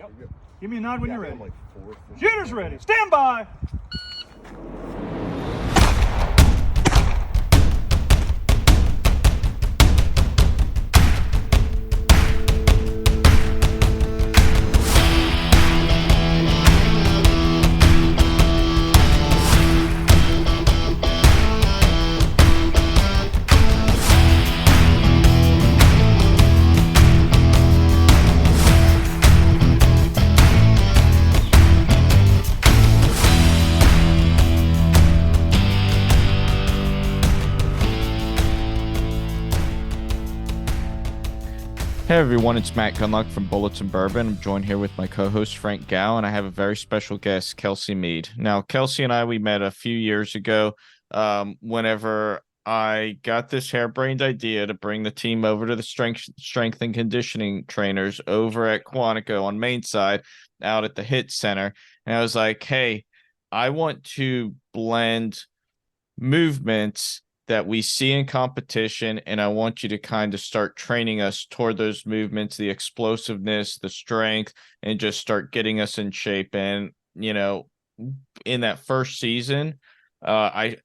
Yep. Give me a nod when you're ready. Like fourth. Shooter's ready. Stand by. Hey everyone, it's Matt Gunlock from Bullets and Bourbon. I'm joined here with my co-host Frank Gow, and I have a very special guest, Kelsie Meade. Now, Kelsie and I, we met a few years ago whenever I got this harebrained idea to bring the team over to the strength and conditioning trainers over at Quantico on Main Side out at the HIT Center. And I was like, hey, I want to blend movements that we see in competition, and I want you to kind of start training us toward those movements, the explosiveness, the strength, and just start getting us in shape. And in that first season, I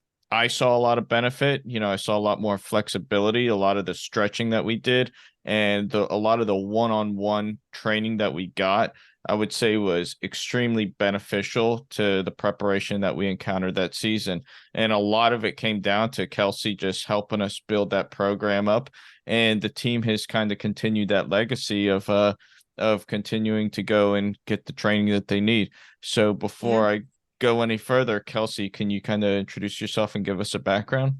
saw a lot of benefit. I saw a lot more flexibility, a lot of the stretching that we did, and a lot of the one-on-one training that we got, I would say, was extremely beneficial to the preparation that we encountered that season. And a lot of it came down to Kelsie just helping us build that program up. And the team has kind of continued that legacy of continuing to go and get the training that they need. So before I go any further, Kelsie, can you kind of introduce yourself and give us a background?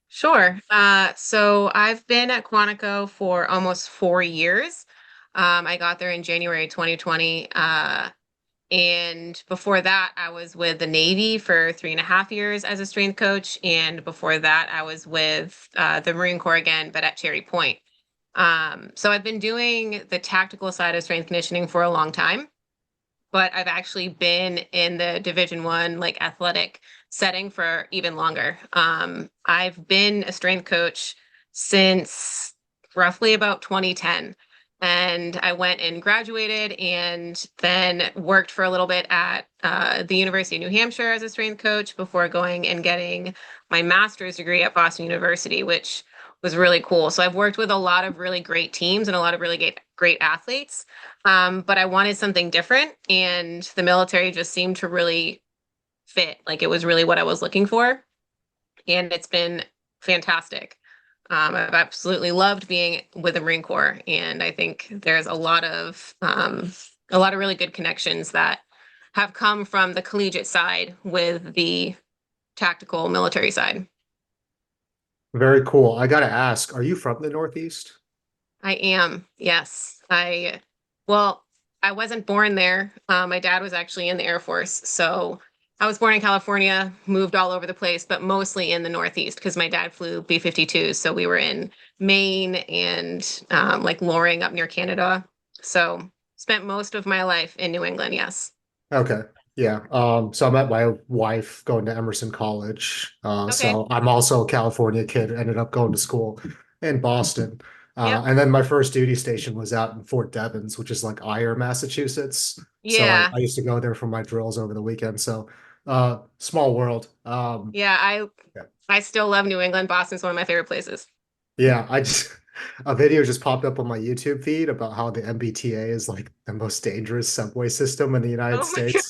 Sure. So I've been at Quantico for almost 4 years. I got there in January 2020. And before that, I was with the Navy for 3.5 years as a strength coach. And before that, I was with the Marine Corps again, but at Cherry Point. So I've been doing the tactical side of strength conditioning for a long time, but I've actually been in the Division I, like athletic setting for even longer. I've been a strength coach since roughly about 2010. And I went and graduated and then worked for a little bit at the University of New Hampshire as a strength coach before going and getting my master's degree at Boston University, which was really cool. So I've worked with a lot of really great teams and a lot of really great athletes. But I wanted something different, and the military just seemed to really fit. Like, it was really what I was looking for. And it's been fantastic. I've absolutely loved being with the Marine Corps, and I think there's a lot of really good connections that have come from the collegiate side with the tactical military side. Very cool. I gotta ask, are you from the Northeast? I am, yes. Well, I wasn't born there. My dad was actually in the Air Force, so I was born in California, moved all over the place, but mostly in the Northeast because my dad flew B-52s. So we were in Maine and like Loring up near Canada. So spent most of my life in New England, yes. Okay. Yeah. So I met my wife going to Emerson College. Okay. So I'm also a California kid, ended up going to school in Boston. Yep. And then my first duty station was out in Fort Devens, which is like Ayer, Massachusetts. Yeah. So I used to go there for my drills over the weekend. So small world. Yeah, I still love New England. Boston's one of my favorite places. Yeah, a video just popped up on my YouTube feed about how the MBTA is like the most dangerous subway system in the United Oh my God.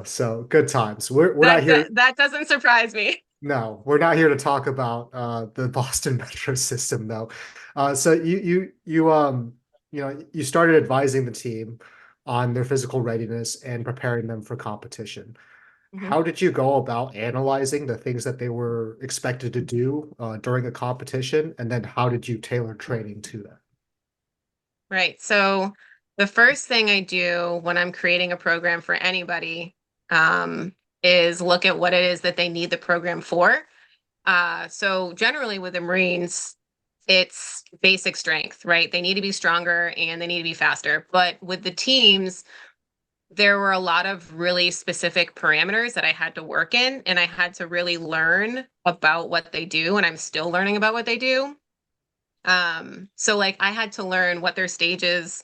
States. So good times. We're not here. That doesn't surprise me. No, we're not here to talk about the Boston Metro system though. So you started advising the team on their physical readiness and preparing them for competition. Mhm. How did you go about analyzing the things that they were expected to do during a competition? And then how did you tailor training to that? Right. So the first thing I do when I'm creating a program for anybody is look at what it is that they need the program for. So generally with the Marines, it's basic strength, right? They need to be stronger and they need to be faster. But with the teams, there were a lot of really specific parameters that I had to work in, and I had to really learn about what they do, and I'm still learning about what they do. So like I had to learn what their stages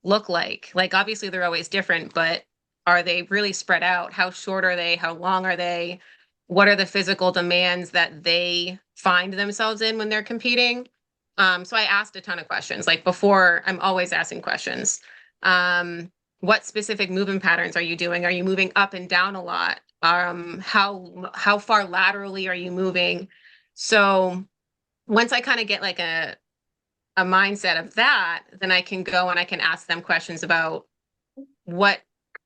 look like? Like, obviously they're always different, but are they really spread out? How short are they? How long are they? What are the physical demands that they find themselves in when they're competing? So I asked a ton of questions. Like before, I'm always asking questions. What specific movement patterns are you doing? Are you moving up and down a lot? How far laterally are you moving? So once I kind of get like a mindset of that, then I can go and I can ask them questions about what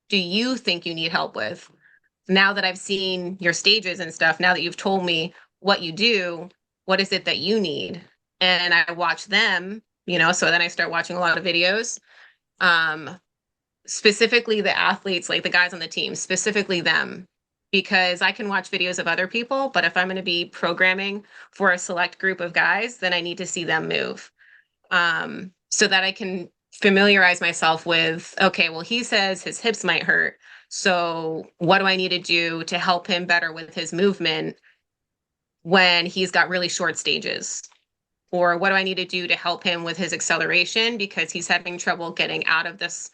do you think you need help with? Now that I've seen your stages and stuff, now that you've told me what you do, what is it that you need? And I watch them, so then I start watching a lot of videos. Specifically the athletes, like the guys on the team, specifically them, because I can watch videos of other people, but if I'm going to be programming for a select group of guys, then I need to see them move. So that I can familiarize myself with, okay, well, he says his hips might hurt. So what do I need to do to help him better with his movement when he's got really short stages? Or what do I need to do to help him with his acceleration because he's having trouble getting out of this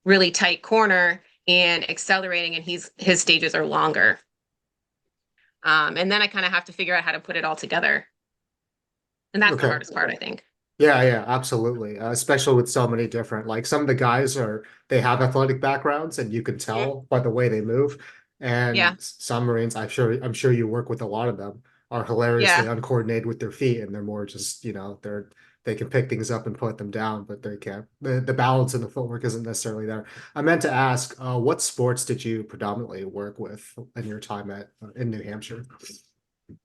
really tight corner and accelerating, and his stages are longer. And then I kind of have to figure out how to put it all together. And that's the hardest part, I think. Yeah, absolutely. Especially with so many different, like some of the guys they have athletic backgrounds and you can tell by the way they move. And some Marines, I'm sure you work with a lot of them, are hilariously uncoordinated with their feet, and they're more just, they can pick things up and put them down, but they can't. The balance and the footwork isn't necessarily there. I meant to ask, what sports did you predominantly work with in your time in New Hampshire?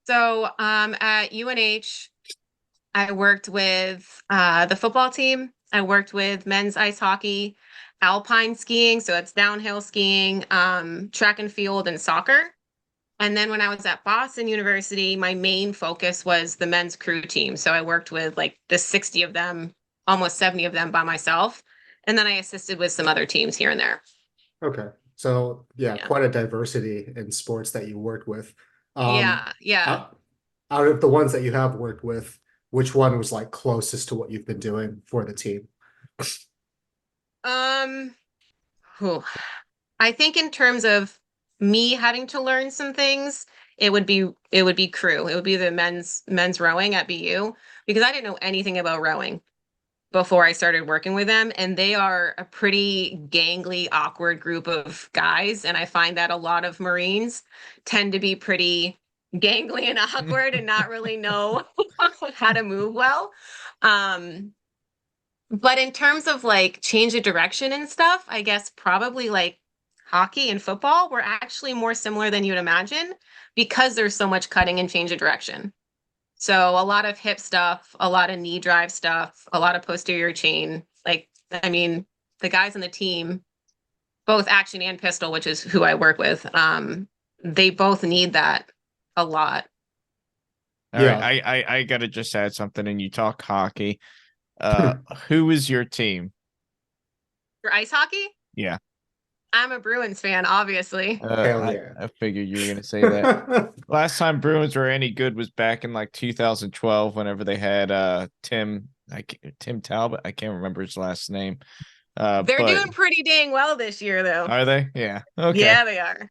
So at UNH, I worked with the football team. I worked with men's ice hockey, alpine skiing, so it's downhill skiing, track and field, and soccer. And then when I was at Boston University, my main focus was the men's crew team. So I worked with like the 60 of them, almost 70 of them by myself. And then I assisted with some other teams here and there. Okay. So quite a diversity in sports that you worked with. Yeah. Out of the ones that you have worked with, which one was like closest to what you've been doing for the team? I think in terms of me having to learn some things, it would be crew. It would be the men's rowing at BU, because I didn't know anything about rowing before I started working with them, and they are a pretty gangly, awkward group of guys, and I find that a lot of Marines tend to be pretty gangly and awkward and not really know how to move well. But in terms of like change of direction and stuff, I guess probably like hockey and football were actually more similar than you'd imagine because there's so much cutting and change of direction. So a lot of hip stuff, a lot of knee drive stuff, a lot of posterior chain. Like, I mean, the guys on the team, both action and pistol, which is who I work with, they both need that a lot. All right, I gotta just add something, and you talk hockey. Who is your team? For ice hockey? Yeah. I'm a Bruins fan, obviously. I figured you were gonna say that. Last time Bruins were any good was back in like 2012, whenever they had Tim Talbot. I can't remember his last name. They're doing pretty dang well this year, though. Are they? Yeah. Okay. Yeah, they are.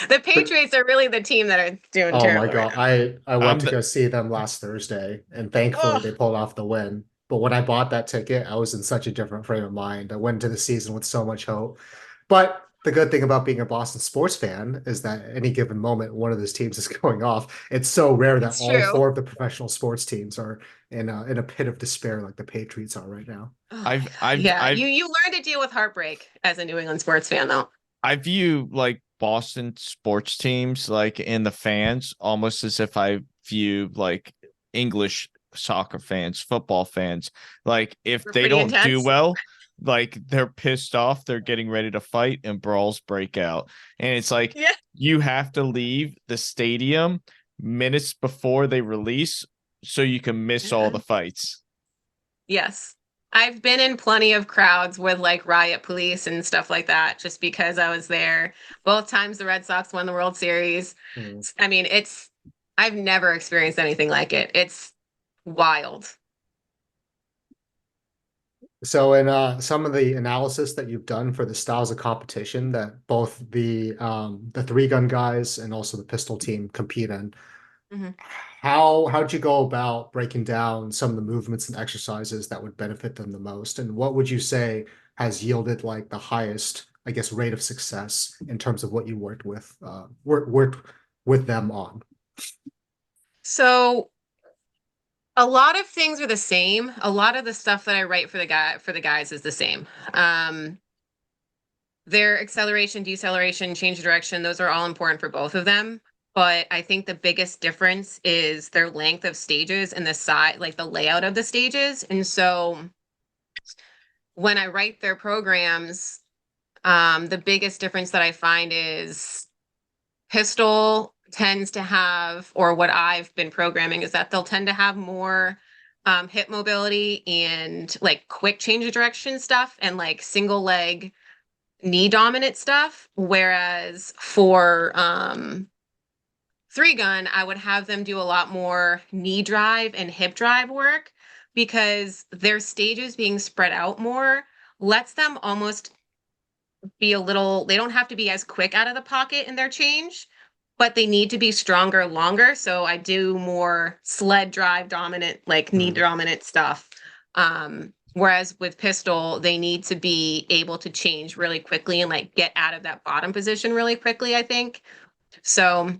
The Patriots are really the team that are doing terrible. Oh my God. Right I went to go see them last Thursday, and thankfully they pulled off the win. But when I bought that ticket, I was in such a different frame of mind. I went into the season with so much hope. But the good thing about being a Boston sports fan is that at any given moment, one of those teams is going off. It's so rare that all four of the professional sports teams are in a pit of despair like the Patriots are right now. You learn to deal with heartbreak as a New England sports fan, though. I view like Boston sports teams, like in the fans, almost as if I view like English soccer fans, football fans. Like if they don't do well, like they're pissed off, they're getting ready to fight, and brawls break out. And it's like you have to leave the stadium minutes before they release so you can miss all the fights. Yes. I've been in plenty of crowds with like riot police and stuff like that, just because I was there. Both times the Red Sox won the World Series. I mean, I've never experienced anything like it. It's wild. So in some of the analysis that you've done for the styles of competition that both the three gun guys and also the pistol team compete in, Mhm. how'd you go about breaking down some of the movements and exercises that would benefit them the most? And what would you say has yielded like the highest, I guess, rate of success in terms of what you worked with them on? So a lot of things are the same. A lot of the stuff that I write for the guys is the same. Their acceleration, deceleration, change of direction, those are all important for both of them. But I think the biggest difference is their length of stages and the side, like the layout of the stages. And so when I write their programs, the biggest difference that I find is pistol tends to have, or what I've been programming is that they'll tend to have more hip mobility and like quick change of direction stuff and like single leg knee dominant stuff. Whereas for three gun, I would have them do a lot more knee drive and hip drive work because their stages being spread out more lets them almost be a little, they don't have to be as quick out of the pocket in their change, but they need to be stronger longer. So I do more sled drive dominant, like knee dominant stuff. Whereas with pistol, they need to be able to change really quickly and like get out of that bottom position really quickly, I think. So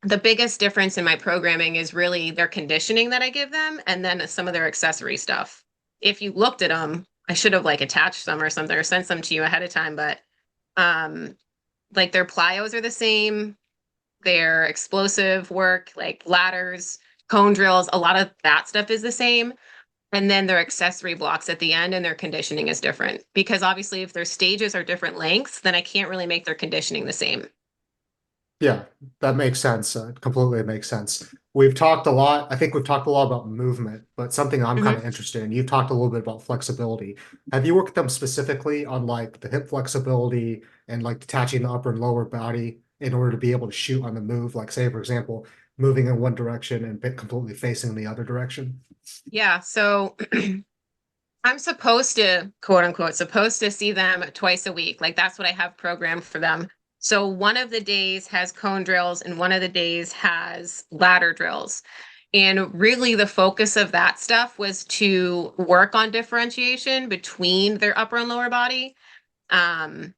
the biggest difference in my programming is really their conditioning that I give them and then some of their accessory stuff. If you looked at them, I should have like attached them or something or sent them to you ahead of time, but like their plyos are the same, their explosive work, like ladders, cone drills, a lot of that stuff is the same. And then their accessory blocks at the end and their conditioning is different. Because obviously, if their stages are different lengths, then I can't really make their conditioning the same. Yeah, that makes sense. Completely makes sense. We've talked a lot. I think we've talked a lot about movement, but something I'm kind Mhm. of interested in. You've talked a little bit about flexibility. Have you worked them specifically on like the hip flexibility and like detaching the upper and lower body in order to be able to shoot on the move? Like, say, for example, moving in one direction and completely facing the other direction? Yeah. So I'm supposed to, quote unquote, supposed to see them twice a week. Like that's what I have programmed for them. So one of the days has cone drills and one of the days has ladder drills. And really the focus of that stuff was to work on differentiation between their upper and lower body. Um,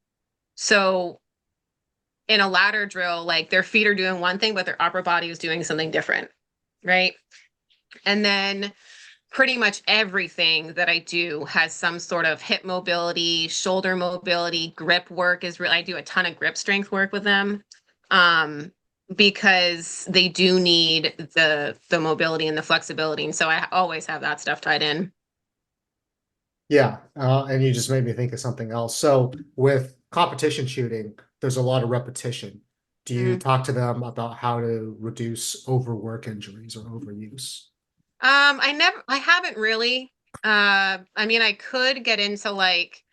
so in a ladder drill, like their feet are doing one thing, but their upper body is doing something different. Right. And then pretty much everything that I do has some sort of hip mobility, shoulder mobility, grip work is really, I do a ton of grip strength work with them. Because they do need the mobility and the flexibility. And so I always have that stuff tied in. Yeah, and you just made me think of something else. So with competition shooting, there's a lot of repetition. Do you Mhm. talk to them about how to reduce overwork injuries or overuse? I haven't really. I mean, I could get into like,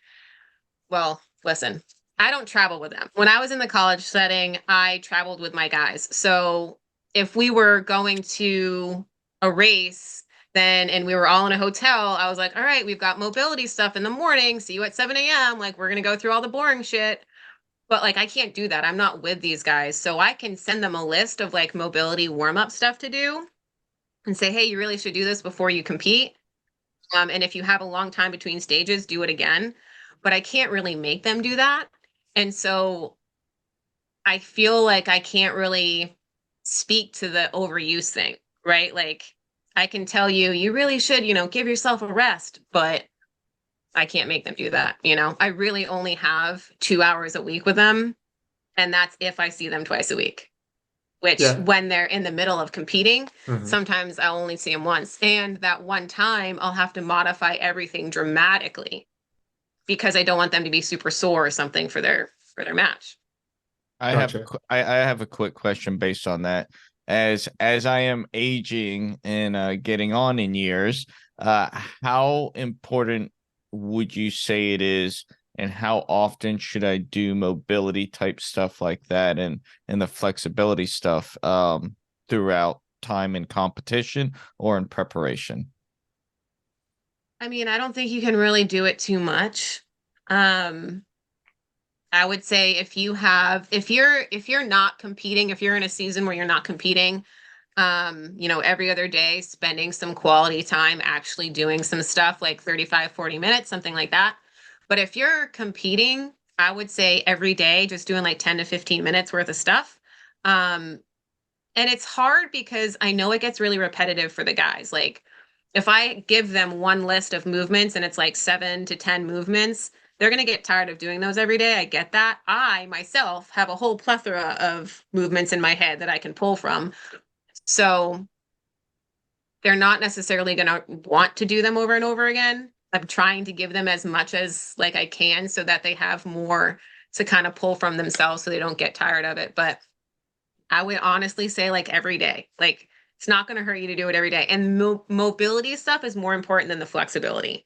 well, listen, I don't travel with them. When I was in the college setting, I traveled with my guys. So if we were going to a race, then and we were all in a hotel, I was like, all right, we've got mobility stuff in the morning. See you at 7 a.m. Like, we're gonna go through all the boring shit. But like I can't do that. I'm not with these guys. So I can send them a list of like mobility warm-up stuff to do and say, hey, you really should do this before you compete. And if you have a long time between stages, do it again. But I can't really make them do that. And so I feel like I can't really speak to the overuse thing, right? Like I can tell you, you really should, give yourself a rest, but I can't make them do that. I really only have 2 hours a week with them. And that's if I see them twice a week, which Yeah. when they're in the middle of competing, Mhm. sometimes I'll only see them once. And that one time I'll have to modify everything dramatically because I don't want them to be super sore or something for their match. Gotcha. I have a quick question based on that. As I am aging and getting on in years, how important would you say it is, and how often should I do mobility type stuff like that and the flexibility stuff throughout time in competition or in preparation? I mean, I don't think you can really do it too much. Um, I would say if you're not competing, if you're in a season where you're not competing, every other day, spending some quality time actually doing some stuff like 35, 40 minutes, something like that. But if you're competing, I would say every day, just doing like 10 to 15 minutes worth of stuff. Um, and it's hard because I know it gets really repetitive for the guys. Like if I give them one list of movements and it's like 7 to 10 movements, they're going to get tired of doing those every day. I get that. I myself have a whole plethora of movements in my head that I can pull from. So they're not necessarily going to want to do them over and over again. I'm trying to give them as much as like I can so that they have more to kind of pull from themselves so they don't get tired of it. But I would honestly say like every day. Like it's not going to hurt you to do it every day. And mobility stuff is more important than the flexibility.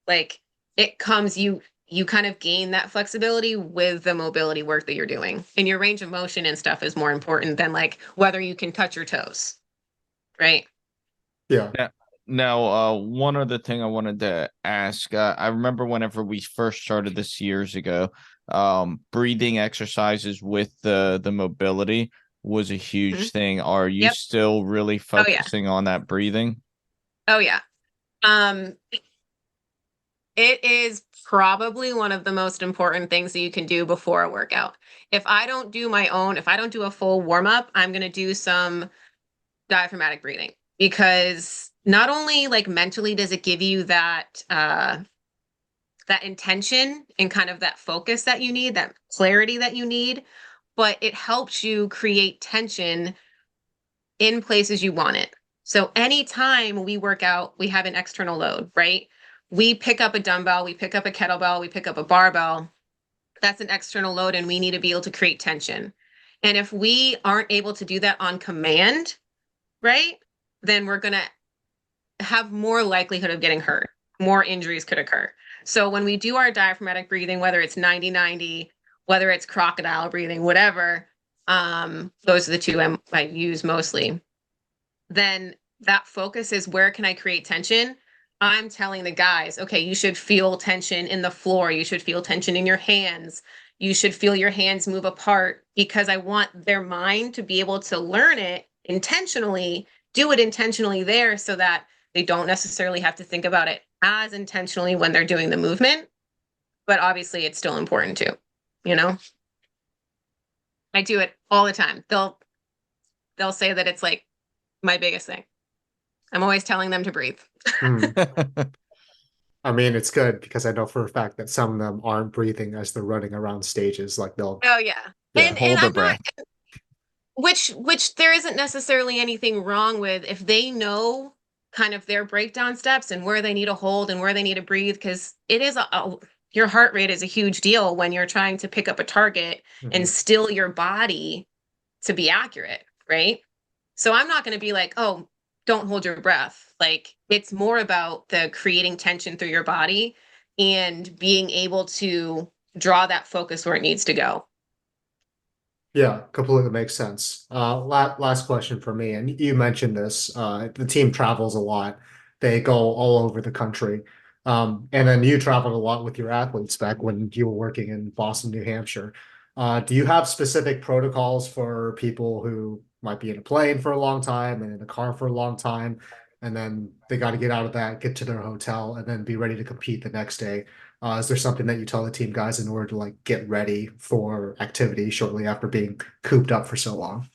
Like it comes you kind of gain that flexibility with the mobility work that you're doing. And your range of motion and stuff is more important than like whether you can touch your toes. Right? Yeah. Now, one other thing I wanted to ask, I remember whenever we first started this years ago, breathing exercises with the mobility was a huge thing. Are you Yep. still really Oh yeah. focusing on that breathing? Oh yeah. Um, it is probably one of the most important things that you can do before a workout. If I don't do a full warm up, I'm going to do some diaphragmatic breathing because not only like mentally does it give you that intention and kind of that focus that you need, that clarity that you need, but it helps you create tension in places you want it. So anytime we work out, we have an external load, right? We pick up a dumbbell, we pick up a kettlebell, we pick up a barbell. That's an external load, and we need to be able to create tension. And if we aren't able to do that on command, right, then we're going to have more likelihood of getting hurt. More injuries could occur. So when we do our diaphragmatic breathing, whether it's 90-90, whether it's crocodile breathing, whatever, those are the two I use mostly, then that focus is where can I create tension? I'm telling the guys, okay, you should feel tension in the floor. You should feel tension in your hands. You should feel your hands move apart because I want their mind to be able to learn it intentionally, do it intentionally there so that they don't necessarily have to think about it as intentionally when they're doing the movement. But obviously it's still important too, you know? I do it all the time. They'll say that it's like my biggest thing. I'm always telling them to breathe. I mean, it's good because I know for a fact that some of them aren't breathing as they're running around stages. Like they'll, Oh yeah. yeah, And Hold the I'm not, breath. which there isn't necessarily anything wrong with if they know kind of their breakdown steps and where they need to hold and where they need to breathe, because it is your heart rate is a huge deal when you're trying to pick up a target and still your body to be accurate, right? So I'm not going to be like, oh, don't hold your breath. Like it's more about the creating tension through your body and being able to draw that focus where it needs to go. Yeah, completely makes sense. Last question for me, and you mentioned this. The team travels a lot. They go all over the country. And then you traveled a lot with your athletes back when you were working in Boston, New Hampshire. Do you have specific protocols for people who might be in a plane for a long time and in a car for a long time, and then they got to get out of that, get to their hotel, and then be ready to compete the next day? Is there something that you tell the team guys in order to like get ready for activity shortly after being cooped up for so long?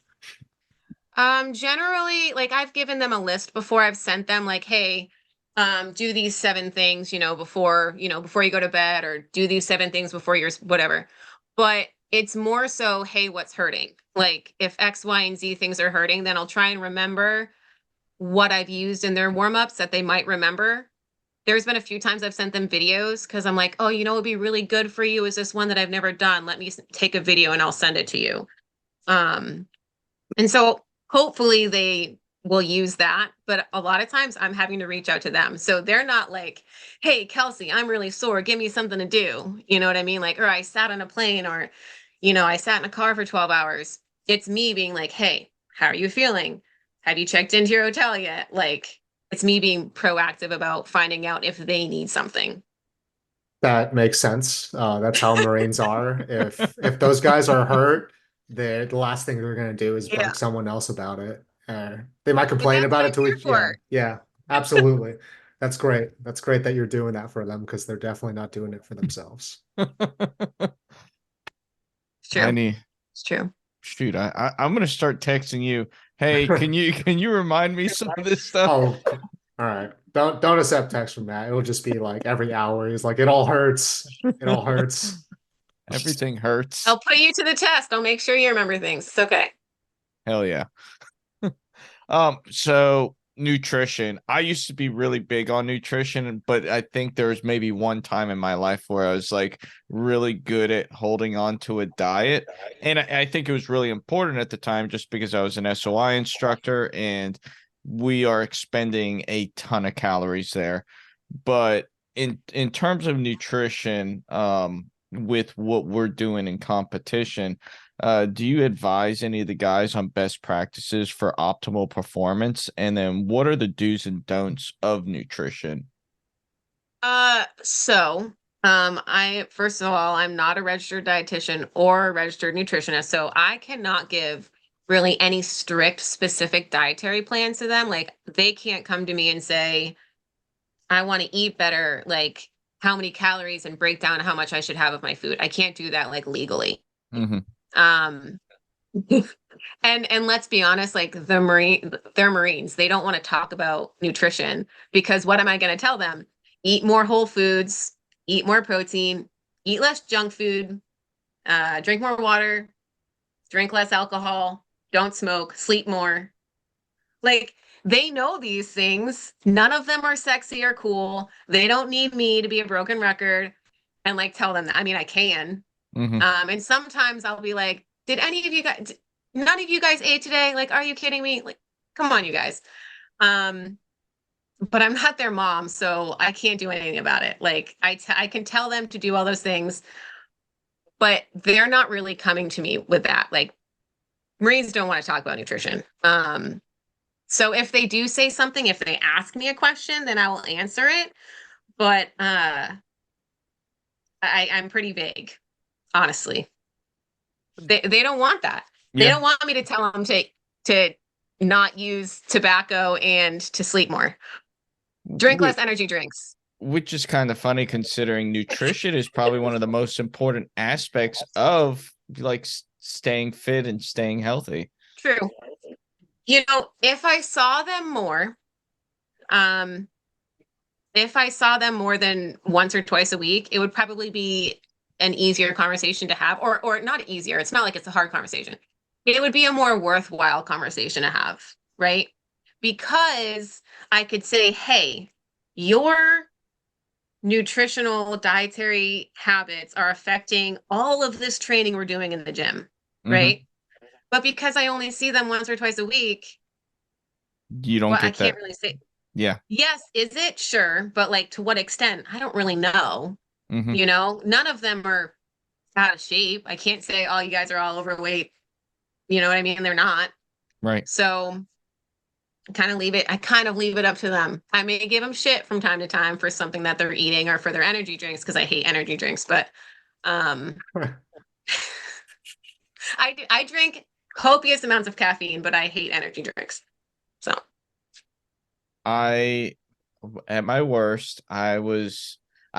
Generally, like I've given them a list before. I've sent them like, hey, do these 7 things, before you go to bed, or do these 7 things before you're whatever. But it's more so, hey, what's hurting? Like if X, Y, and Z things are hurting, then I'll try and remember what I've used in their warm-ups that they might remember. There's been a few times I've sent them videos because I'm like, oh, it'd be really good for you is this one that I've never done. Let me take a video and I'll send it to you. And so hopefully they will use that. But a lot of times I'm having to reach out to them. So they're not like, hey, Kelsie, I'm really sore. Give me something to do. You know what I mean? Like, or I sat on a plane, or, I sat in a car for 12 hours. It's me being like, hey, how are you feeling? Have you checked into your hotel yet? Like, it's me being proactive about finding out if they need something. That makes sense. That's how Marines are. If those guys are hurt, the last thing they're gonna do is Yeah. bug someone else about it. They might But complain that's about what it I'm to here each. Yeah, for. yeah, absolutely. That's great. That's great that you're doing that for them because they're definitely not doing it for themselves. It's I true. need It's true. shoot. I'm gonna start texting you. Hey, can you remind me some of this stuff? Oh, all right. Don't accept text from Matt. It'll just be like every hour. He's like, it all hurts. It all hurts. Everything hurts. I'll put you to the test. I'll make sure you remember things. It's okay. Hell yeah. So nutrition. I used to be really big on nutrition, but I think there was maybe one time in my life where I was like really good at holding on to a diet. And I think it was really important at the time just because I was an SOI instructor and we are expending a ton of calories there. But in terms of nutrition, with what we're doing in competition, do you advise any of the guys on best practices for optimal performance? And then what are the do's and don'ts of nutrition? I first of all, I'm not a registered dietitian or a registered nutritionist, so I cannot give really any strict specific dietary plans to them. Like they can't come to me and say, I want to eat better, like how many calories and break down how much I should have of my food. I can't do that like legally. Mm-hmm. Um and let's be honest, like they're Marines. They don't want to talk about nutrition because what am I going to tell them? Eat more whole foods, eat more protein, eat less junk food, drink more water, drink less alcohol, don't smoke, sleep more. Like they know these things. None of them are sexy or cool. They don't need me to be a broken record and like tell them that. I mean, I can. Mm-hmm. And sometimes I'll be like, did any of you guys, none of you guys ate today? Like, are you kidding me? Like, come on, you guys. But I'm not their mom, so I can't do anything about it. Like, I can tell them to do all those things, but they're not really coming to me with that. Like, Marines don't want to talk about nutrition. So if they do say something, if they ask me a question, then I will answer it. But I'm pretty vague, honestly. They don't want that. They don't want me to tell them to not use tobacco and to sleep more. Drink less energy drinks. Which is kind of funny considering nutrition is probably one of the most important aspects of like staying fit and staying healthy. True. You know, if I saw them more, if I saw them more than once or twice a week, it would probably be an easier conversation to have, or not easier. It's not like it's a hard conversation. It would be a more worthwhile conversation to have, right? Because I could say, hey, your nutritional dietary habits are affecting all of this training we're doing in the gym, right? Mm-hmm. But because I only see them once or twice a week, you don't get I can't that. really say. Yeah. Yes, is it? Sure. But like to what extent? I don't really know. Mm-hmm. You know, none of them are out of shape. I can't say, oh, you guys are all overweight. You know what I mean? They're not. Right. So I kind of leave it up to them. I may give them shit from time to time for something that they're eating or for their energy drinks because I hate energy drinks. But I drink copious amounts of caffeine, but I hate energy drinks. So at my worst, I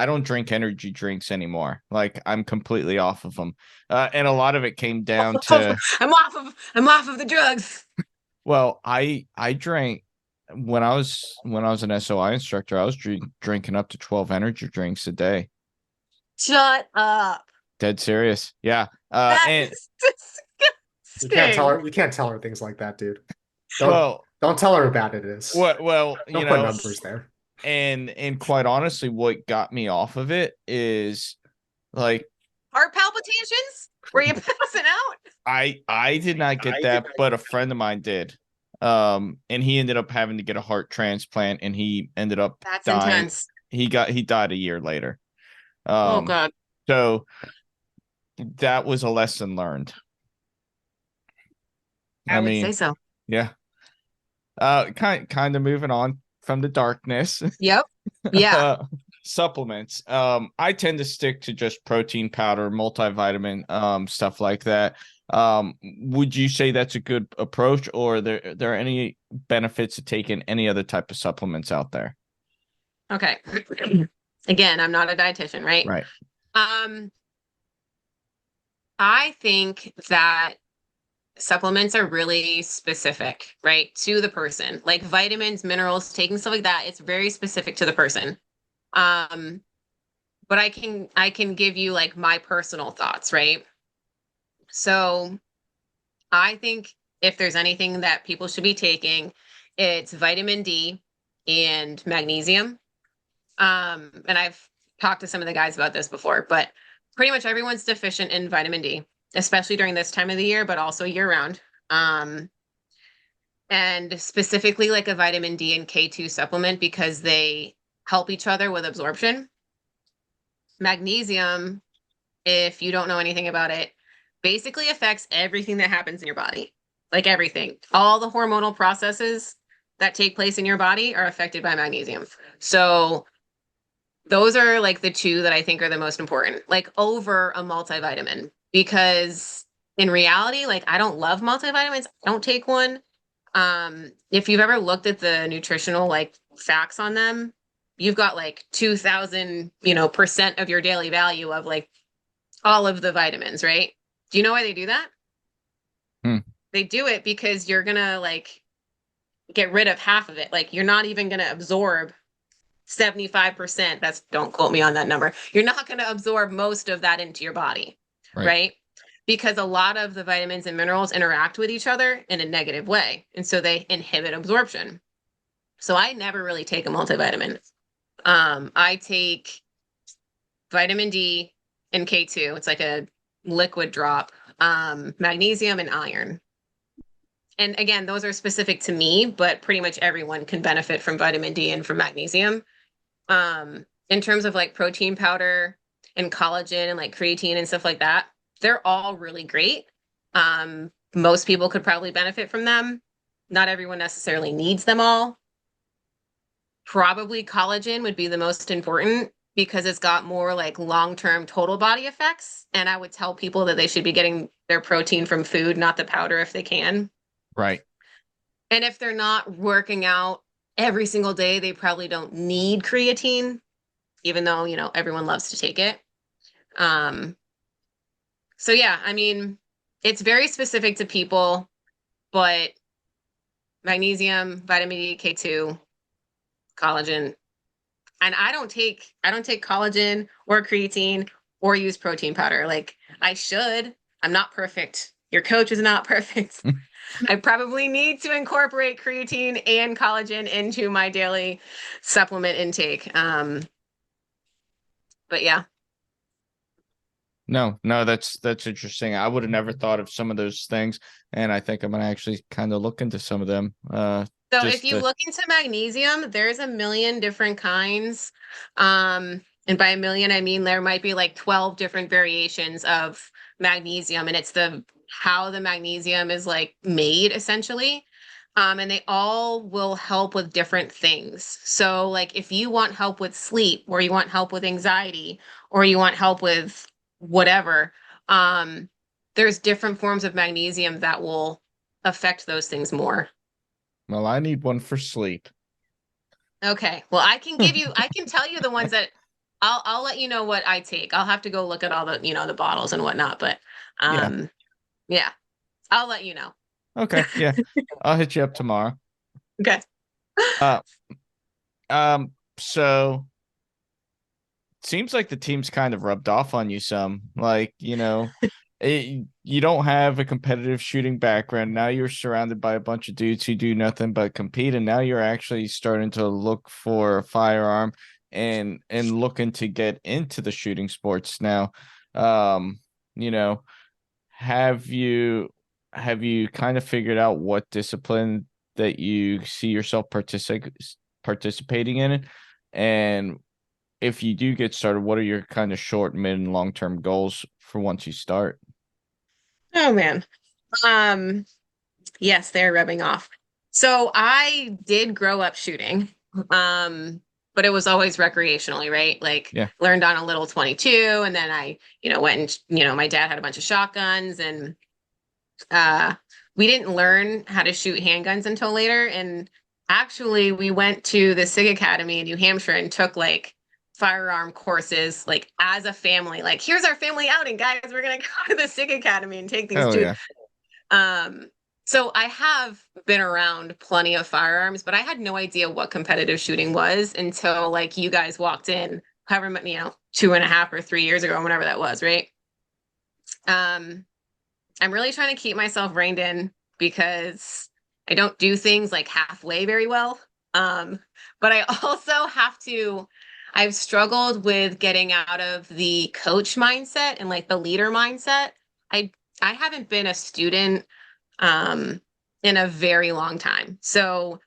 don't drink energy drinks anymore. Like I'm completely off of them. And a lot of it came down to I'm off of the drugs. Well, I drank when I was an SOI instructor, I was drinking up to 12 energy drinks a day. Shut up. Dead serious. Yeah. And you can't tell her things like that, dude. Don't tell her how bad it is. Well, don't put numbers there. And quite honestly, what got me off of it is like heart palpitations. Were you passing out? I did not get that, but a friend of mine did. And he ended up having to get a heart transplant, and he ended up dying. Intense. He died a year later. Oh God. So that was a lesson learned. I would say so. Yeah. Kind of moving on from the darkness. Yep. Yeah. Supplements. I tend to stick to just protein powder, multivitamin, stuff like that. Would you say that's a good approach, or there are any benefits to taking any other type of supplements out there? Okay. Again, I'm not a dietitian, right? Right. I think that supplements are really specific, right, to the person. Like vitamins, minerals, taking stuff like that, it's very specific to the person. Um, but I can give you like my personal thoughts, right? So I think if there's anything that people should be taking, it's vitamin D and magnesium. And I've talked to some of the guys about this before, but pretty much everyone's deficient in vitamin D, especially during this time of the year, but also year round. And specifically like a vitamin D and K2 supplement because they help each other with absorption. Magnesium, if you don't know anything about it, basically affects everything that happens in your body. Like everything. All the hormonal processes that take place in your body are affected by magnesium. So those are like the two that I think are the most important, like over a multivitamin, because in reality, like I don't love multivitamins. I don't take one. If you've ever looked at the nutritional like facts on them, you've got like 2000, percent of your daily value of like all of the vitamins, right? Do you know why they do that? Hmm. They do it because you're gonna like get rid of half of it. Like you're not even gonna absorb 75%. Don't quote me on that number. You're not gonna absorb most of that into your body, right? Because a lot of the vitamins and minerals interact with each other in a negative way. And so they inhibit absorption. So I never really take a multivitamin. I take vitamin D and K2. It's like a liquid drop, magnesium and iron. And again, those are specific to me, but pretty much everyone can benefit from vitamin D and from magnesium. In terms of like protein powder and collagen and like creatine and stuff like that, they're all really great. Most people could probably benefit from them. Not everyone necessarily needs them all. Probably collagen would be the most important because it's got more like long-term total body effects. And I would tell people that they should be getting their protein from food, not the powder if they can. Right. And if they're not working out every single day, they probably don't need creatine, even though, everyone loves to take it. So yeah, I mean, it's very specific to people, but magnesium, vitamin D, K2, collagen. And I don't take collagen or creatine or use protein powder. Like I should. I'm not perfect. Your coach is not perfect. I probably need to incorporate creatine and collagen into my daily supplement intake. But yeah. No, that's interesting. I would have never thought of some of those things, and I think I'm gonna actually kind of look into some of them. So if you look into magnesium, there's a million different kinds. And by a million, I mean there might be like 12 different variations of magnesium, and it's how the magnesium is like made essentially. And they all will help with different things. So like if you want help with sleep, or you want help with anxiety, or you want help with whatever, there's different forms of magnesium that will affect those things more. Well, I need one for sleep. Okay. Well, I can tell you the ones that I'll let you know what I take. I'll have to go look at all the, the bottles and whatnot, but yeah, I'll let you know. Okay. Yeah. I'll hit you up tomorrow. Okay. So seems like the team's kind of rubbed off on you some. Like, you don't have a competitive shooting background. Now you're surrounded by a bunch of dudes who do nothing but compete, and now you're actually starting to look for a firearm and looking to get into the shooting sports now. Have you kind of figured out what discipline that you see yourself participating in it? And if you do get started, what are your kind of short, mid, and long-term goals for once you start? Oh man. Yes, they're rubbing off. So I did grow up shooting. But it was always recreationally, right? Like Yeah. learned on a little 22, and then I, went and, my dad had a bunch of shotguns, and we didn't learn how to shoot handguns until later. And actually we went to the SIG Academy in New Hampshire and took like firearm courses, like as a family, like here's our family outing, guys, we're gonna go to the SIG Academy and take these Hell two. yeah. So I have been around plenty of firearms, but I had no idea what competitive shooting was until like you guys walked in, however many, 2.5 or 3 years ago, or whenever that was, right? I'm really trying to keep myself reined in because I don't do things like halfway very well. But I also I've struggled with getting out of the coach mindset and like the leader mindset. I haven't been a student in a very long time. So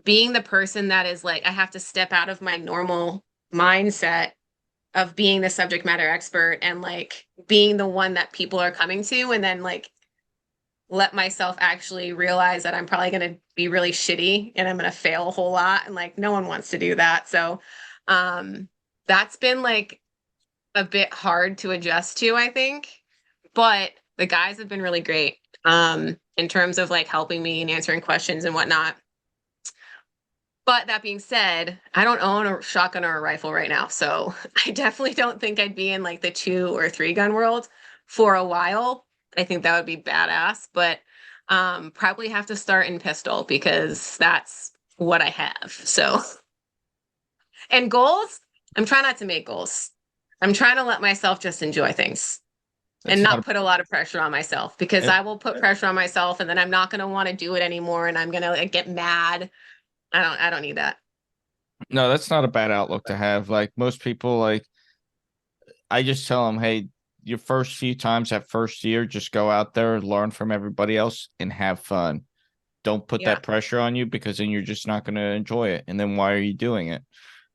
being the person that is like, I have to step out of my normal mindset of being the subject matter expert and like being the one that people are coming to, and then like let myself actually realize that I'm probably going to be really shitty and I'm going to fail a whole lot, and like no one wants to do that. So that's been like a bit hard to adjust to, I think, but the guys have been really great in terms of like helping me and answering questions and whatnot. But that being said, I don't own a shotgun or a rifle right now. So I definitely don't think I'd be in like the 2 or 3 gun world for a while. I think that would be badass, but probably have to start in pistol because that's what I have. So, and goals, I'm trying not to make goals. I'm trying to let myself just enjoy things and not put a lot of pressure on myself, because I will put pressure on myself and then I'm not going to want to do it anymore. And I'm going to like get mad. I don't need that. No, that's not a bad outlook to have. Like most people, like I just tell them, hey, your first few times that first year, just go out there, learn from everybody else, and have fun. Don't put that pressure on you, because then you're just not going to enjoy it. And then why are you doing it?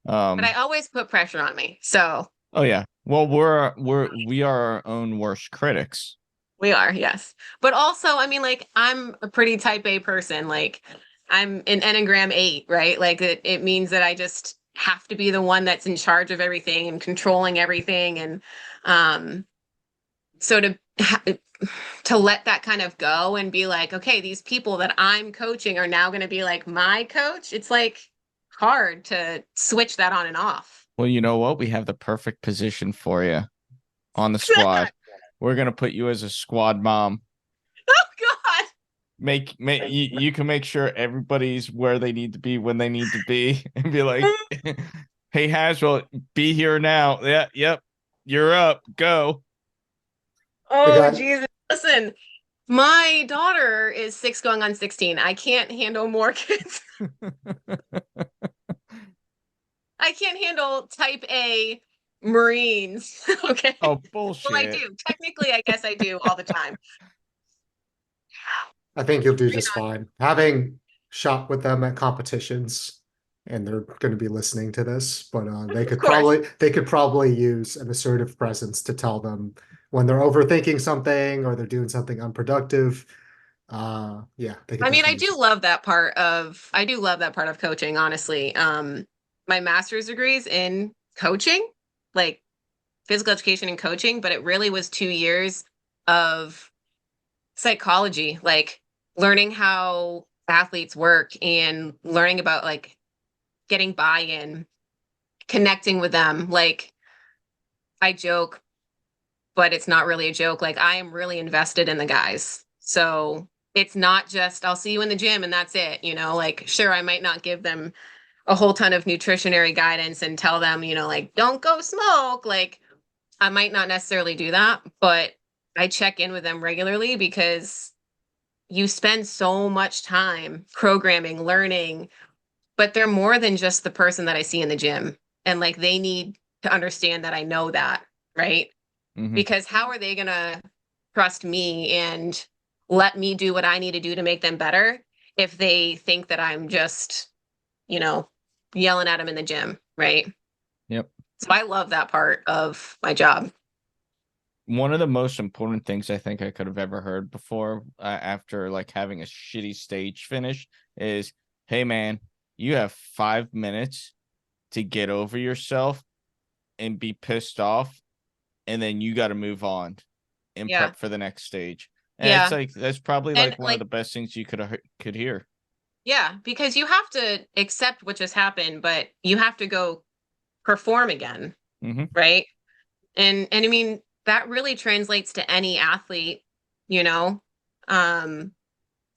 But I always put pressure on me. So. Oh yeah. Well, we are our own worst critics. We are, yes. But also, I mean, like, I'm a pretty type A person. Like, I'm an Enneagram 8, right? Like, it means that I just have to be the one that's in charge of everything and controlling everything. And so to let that kind of go and be like, okay, these people that I'm coaching are now going to be like my coach. It's like hard to switch that on and off. Well, you know what? We have the perfect position for you on the squad. We're going to put you as a squad mom. Oh God. You can make sure everybody's where they need to be when they need to be, and be like, hey, Haswell, be here now. Yeah. Yep. You're up. Go. Oh, Jesus. Listen, my daughter is 6 going on 16. I can't handle more kids. I can't handle type A Marines. Okay. Oh, bullshit. Well, I do. Technically, I guess I do all the time. I think you'll do just fine. Having shot with them at competitions, and they're going to be listening to this, but they could probably use an assertive presence to tell them when they're overthinking something or they're doing something unproductive. Yeah, I mean, I do love that part of coaching, honestly. My master's degree's in coaching, like physical education and coaching, but it really was 2 years of psychology, like learning how athletes work and learning about like getting buy-in, connecting with them. Like I joke, but it's not really a joke. Like I am really invested in the guys. So it's not just I'll see you in the gym and that's it, like sure, I might not give them a whole ton of nutritionary guidance and tell them, like don't go smoke. Like I might not necessarily do that, but I check in with them regularly because you spend so much time programming, learning, but they're more than just the person that I see in the gym. And like they need to understand that I know that, right? Mm-hmm. Because how are they going to trust me and let me do what I need to do to make them better if they think that I'm just, yelling at them in the gym, right? Yep. So I love that part of my job. One of the most important things I think I could have ever heard before, after like having a shitty stage finish, is, hey man, You have 5 minutes to get over yourself and be pissed off, and then you got to move on and Yeah. prep for the next stage. And it's like, that's probably And like one of the best things you could hear. Yeah, because you have to accept what just happened, but you have to go perform again, right? And I mean, that really translates to any athlete, you know,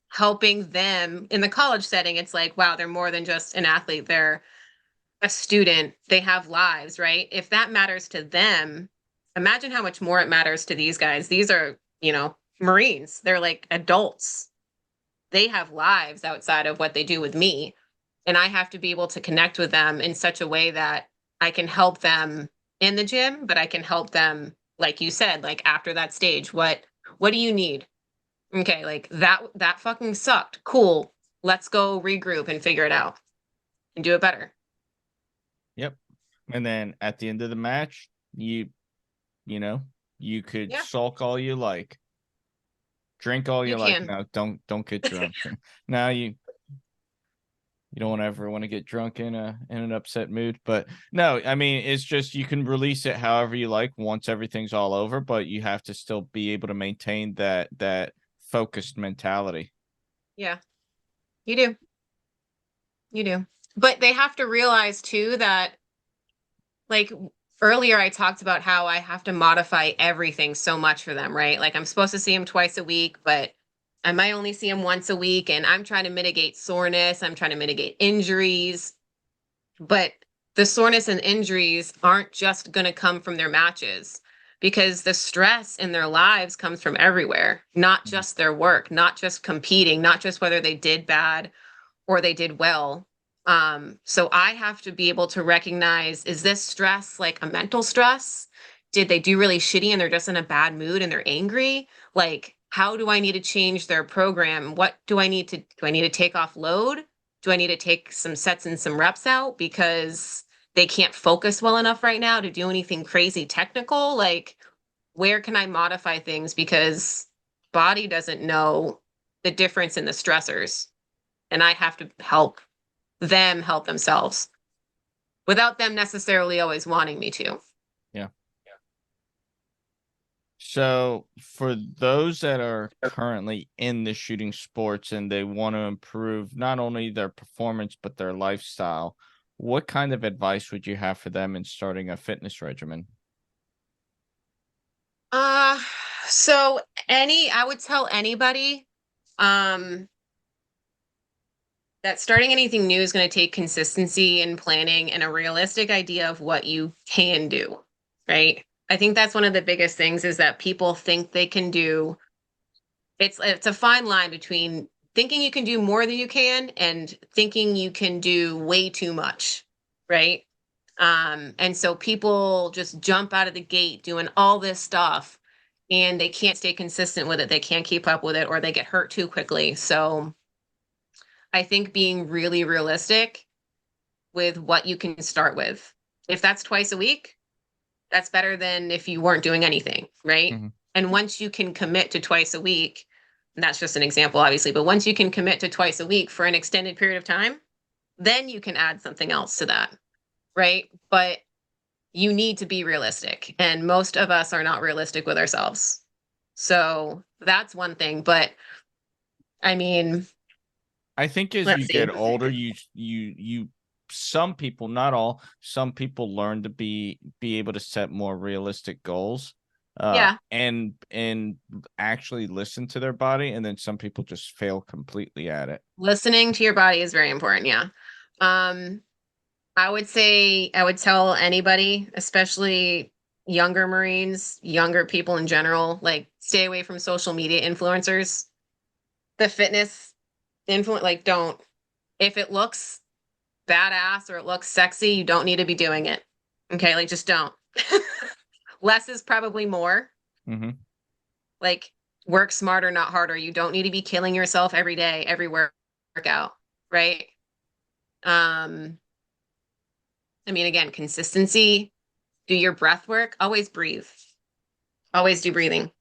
helping them in the college setting. It's like, wow, they're more than just an athlete. They're a student. They have lives, right? If that matters to them, imagine how much more it matters to these guys. These are, you know, Marines. They're like adults. They have lives outside of what they do with me. And I have to be able to connect with them in such a way that I can help them in the gym, but I can help them, like you said, like after that stage. What do you need? Okay, like that fucking sucked. Cool. Let's go regroup and figure it out and do it better. Yep. And then at the end of the match, you could sulk all you like. Drink all you like. No, don't get drunk. Now you don't ever want to get drunk in an upset mood. But no, I mean, it's just you can release it however you like once everything's all over, but you have to still be able to maintain that focused mentality. Yeah. You do. You do. But they have to realize too that, like, earlier I talked about how I have to modify everything so much for them, right? Like I'm supposed to see them twice a week, but I might only see them once a week, and I'm trying to mitigate soreness. I'm trying to mitigate injuries. But the soreness and injuries aren't just going to come from their matches, because the stress in their lives comes from everywhere, not just their work, not just competing, not just whether they did bad or they did well. So I have to be able to recognize, is this stress like a mental stress? Did they do really shitty and they're just in a bad mood and they're angry? Like, how do I need to change their program? What do I need to take off load? Do I need to take some sets and some reps out because they can't focus well enough right now to do anything crazy technical? Like, where can I modify things? Because body doesn't know the difference in the stressors, and I have to help them help themselves without them necessarily always wanting me to. Yeah. So for those that are currently in the shooting sports and they want to improve not only their performance, but their lifestyle, what kind of advice would you have for them in starting a fitness regimen? So I would tell anybody, that starting anything new is going to take consistency and planning and a realistic idea of what you can do, right? I think that's one of the biggest things, is that people think they can do. It's a fine line between thinking you can do more than you can and thinking you can do way too much, right? And so people just jump out of the gate doing all this stuff and they can't stay consistent with it. They can't keep up with it, or they get hurt too quickly. So I think being really realistic with what you can start with. If that's twice a week, that's better than if you weren't doing anything, right? Mm-hmm. And once you can commit to twice a week, and that's just an example, obviously, but once you can commit to twice a week for an extended period of time, then you can add something else to that, right? But you need to be realistic, and most of us are not realistic with ourselves. So that's one thing. But I mean, I think as you get older, you some people, not all, some people learn to be able to set more realistic goals. And actually listen to their body, and then some people just fail completely at it. Listening to your body is very important. Yeah. I would tell anybody, especially younger Marines, younger people in general, like, stay away from social media influencers. The fitness influence, like, don't. If it looks badass or it looks sexy, you don't need to be doing it. Okay, like, just don't. Less is probably more. Mm-hmm. Like, work smarter, not harder. You don't need to be killing yourself every day, every workout, right? I mean, again, consistency, do your breath work, always breathe. Always do breathing.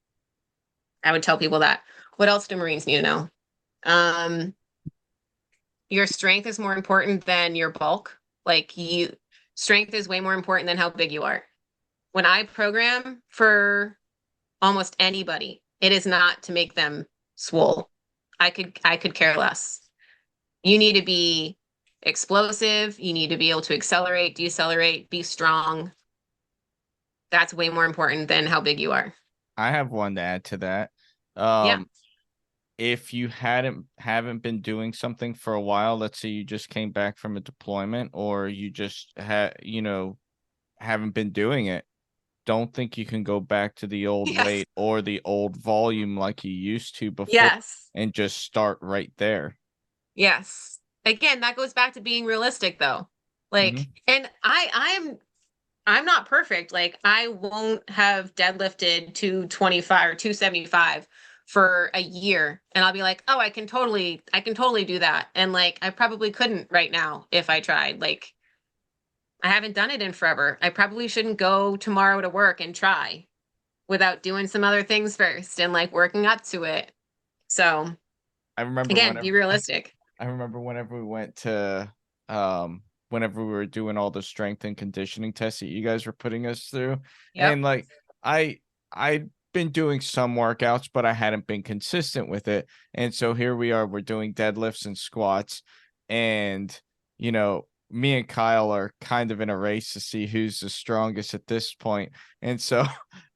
I would tell people that. What else do Marines need to know? your strength is more important than your bulk. Like strength is way more important than how big you are. When I program for almost anybody, it is not to make them swole. I could care less. You need to be explosive. You need to be able to accelerate, decelerate, be strong. That's way more important than how big you are. I have one to add to that. Yeah. If you haven't been doing something for a while, let's say you just came back from a deployment, or you just haven't been doing it, don't think you can go back to the old Yes. weight or the old volume like you used to before. Yes. And just start right there. Yes. Again, that goes back to being realistic though. Like, and I'm not perfect. Like, I won't have deadlifted 225 or 275 for a year. And I'll be like, oh, I can totally do that. And like, I probably couldn't right now if I tried. Like, I haven't done it in forever. I probably shouldn't go tomorrow to work and try without doing some other things first and like working up to it. So I remember again, be realistic. I remember whenever we went to whenever we were doing all the strength and conditioning tests that you guys were putting us through. Yep. And like I'd been doing some workouts, but I hadn't been consistent with it. And so here we are, we're doing deadlifts and squats, and me and Kyle are kind of in a race to see who's the strongest at this point. And so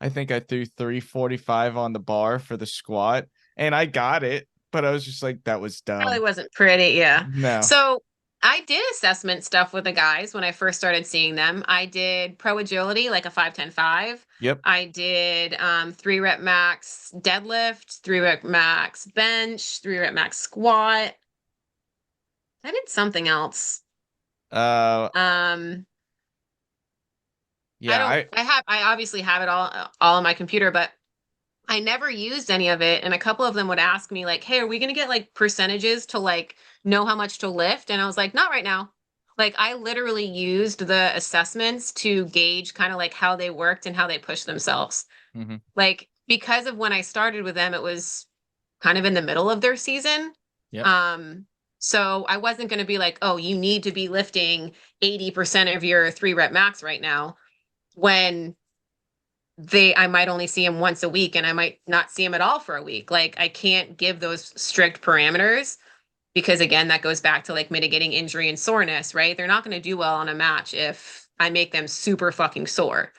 I think I threw 345 on the bar for the squat, and I got it, but I was just like, that was dumb. Probably wasn't pretty, yeah. No. So I did assessment stuff with the guys when I first started seeing them. I did pro agility, like a 5-10-5. Yep. I did 3-rep max deadlift, 3-rep max bench, 3-rep max squat. I did something else. Yeah, I obviously have it all on my computer, but I never used any of it. And a couple of them would ask me like, hey, are we going to get like percentages to like know how much to lift? And I was like, not right now. Like, I literally used the assessments to gauge kind of like how they worked and how they pushed themselves. Like, because of when I started with them, it was kind of in the middle of their season. Yep. So I wasn't going to be like, oh, you need to be lifting 80% of your 3-rep max right now, when I might only see him once a week and I might not see him at all for a week. Like, I can't give those strict parameters, because again, that goes back to like mitigating injury and soreness, right? They're not going to do well on a match if I make them super fucking sore.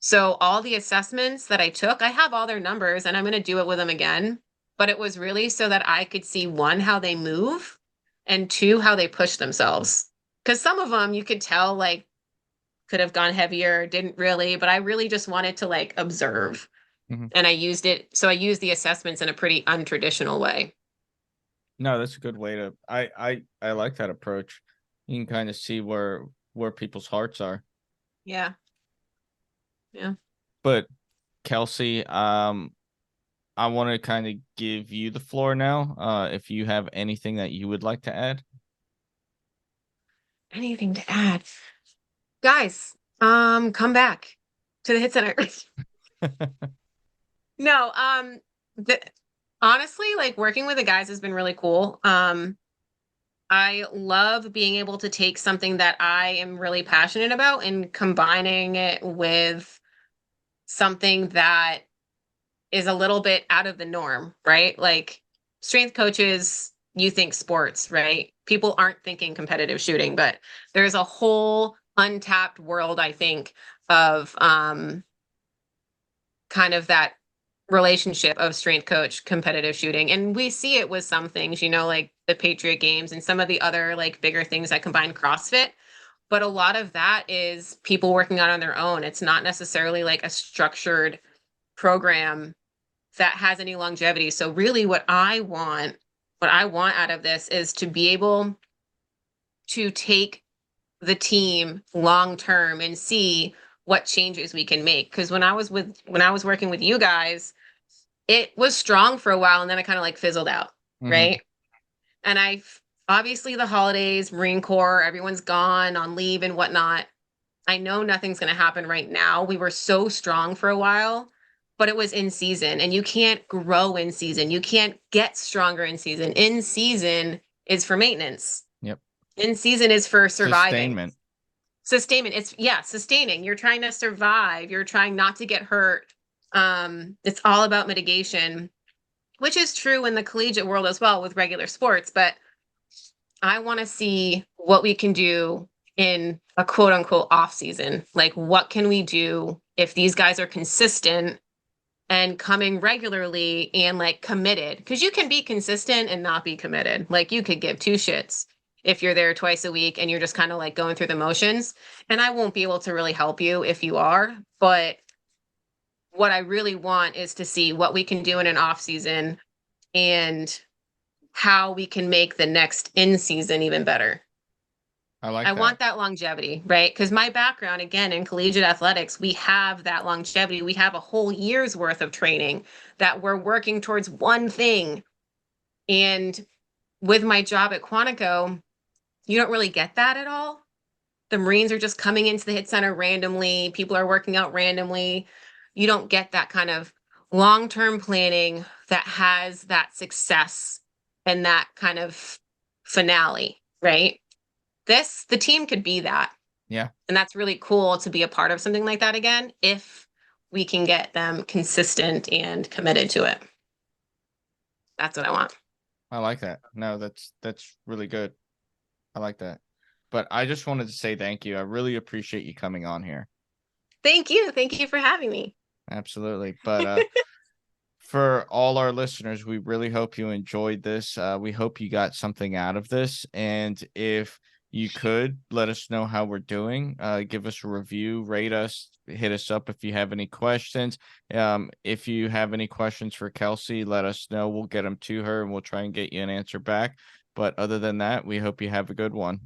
So all the assessments that I took, I have all their numbers and I'm going to do it with them again. But it was really so that I could see, one, how they move, and two, how they push themselves. Because some of them you could tell like could have gone heavier, didn't really, but I really just wanted to like observe. And I used it. So I used the assessments in a pretty untraditional way. No, that's a good way to, I like that approach. You can kind of see where people's hearts are. Yeah. But Kelsie, I want to kind of give you the floor now. If you have anything that you would like to add. Anything to add? Guys, come back to the Hit Center. No, honestly, like, working with the guys has been really cool. I love being able to take something that I am really passionate about and combining it with something that is a little bit out of the norm, right? Like, strength coaches, you think sports, right? People aren't thinking competitive shooting, but there's a whole untapped world, I think, of kind of that relationship of strength coach, competitive shooting. And we see it with some things, like the Patriot Games and some of the other like bigger things that combine CrossFit. But a lot of that is people working out on their own. It's not necessarily like a structured program that has any longevity. So really what I want out of this is to be able to take the team long term and see what changes we can make. Because when I was working with you guys, it was strong for a while and then it kind of like fizzled out, right? And obviously the holidays, Marine Corps, everyone's gone on leave and whatnot. I know nothing's going to happen right now. We were so strong for a while, but it was in season, and you can't grow in season. You can't get stronger in season. In season is for maintenance. Yep. In season is for surviving. Sustainment. It's sustaining. You're trying to survive. You're trying not to get hurt. It's all about mitigation, which is true in the collegiate world as well with regular sports. But I want to see what we can do in a quote unquote off season. Like, what can we do if these guys are consistent and coming regularly and like committed? Because you can be consistent and not be committed. Like, you could give two shits if you're there twice a week and you're just kind of like going through the motions. And I won't be able to really help you if you are. But what I really want is to see what we can do in an off season and how we can make the next in season even better. I want that longevity, right? Because my background, again, in collegiate athletics, we have that longevity. We have a whole year's worth of training that we're working towards one thing. And with my job at Quantico, you don't really get that at all. The Marines are just coming into the hit center randomly. People are working out randomly. You don't get that kind of long-term planning that has that success and that kind of finale, right? The team could be that. Yeah. And that's really cool to be a part of something like that again, if we can get them consistent and committed to it. That's what I want. I like that. No, that's really good. I like that. But I just wanted to say thank you. I really appreciate you coming on here. Thank you. Thank you for having me. Absolutely. But for all our listeners, we really hope you enjoyed this. We hope you got something out of this. And if you could let us know how we're doing, give us a review, rate us, hit us up if you have any questions. If you have any questions for Kelsie, let us know. We'll get them to her and we'll try and get you an answer back. But other than that, we hope you have a good one.